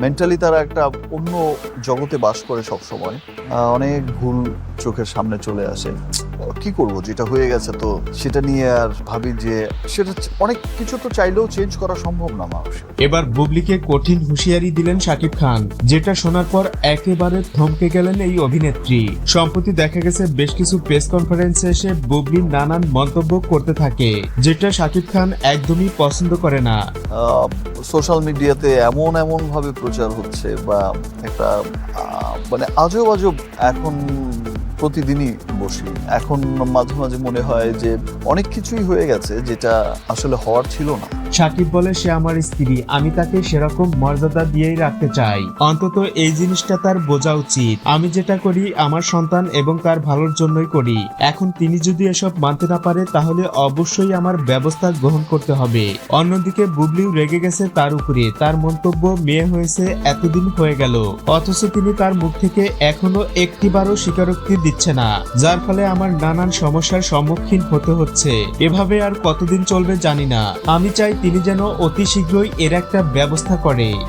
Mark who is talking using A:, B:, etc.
A: Mentally তারা একটা অন্য জগতে বাস করে সব সময়। অনেক ভুল চোখের সামনে চলে আসে। কি করব, যেটা হয়ে গেছে তো সেটা নিয়ে আর ভাবি যে সেটা অনেক কিছু তো চাইলেও চেঞ্জ করা সম্ভব না মানুষ।
B: এবার বুবলিকে কঠিন হুঁশিয়ারি দিলেন শাকিব খান, যেটা শোনার পর একেবারে থমকে গেলেন এই অভিনেত্রী। সম্প্রতি দেখা গেছে বেশ কিছু প্রেস কনফারেন্সে এসে বুবলি নানান মন্তব্য করতে থাকে, যেটা শাকিব খান একদমই পছন্দ করে না।
A: সোশ্যাল মিডিয়াতে এমন ভাবে প্রচার হচ্ছে বা একটা মানে আজব এখন প্রতিদিনই বসি। এখন মাঝে মাঝে মনে হয় যে অনেক কিছুই হয়ে গেছে যেটা আসলে হওয়ার ছিল না।
B: শাকিব বলে সে আমার স্ত্রী, আমি তাকে সেরকম মর্যাদা দিয়েই রাখতে চাই। অন্তত এই জিনিসটা তার বোঝা উচিত। আমি যেটা করি আমার সন্তান এবং তার ভালোর জন্যই করি। এখন তিনি যদি এসব মানতে না পারে তাহলে অবশ্যই আমার ব্যবস্থা গ্রহণ করতে হবে। অন্যদিকে বুবলিও রেগে গেছে তার উপরে। তার মন্তব্য মেয়ে হয়েছে এতদিন হয়ে গেল, অথচ তিনি তার মুখ থেকে এখনো একটিবারও স্বীকারোক্তি দিচ্ছে না, যার ফলে আমার নানান সমস্যার সম্মুখীন হতে হচ্ছে। এভাবে আর কতদিন চলবে জানি না। আমি চাই তিনি যেন অতি শীঘ্রই এর একটা ব্যবস্থা করে।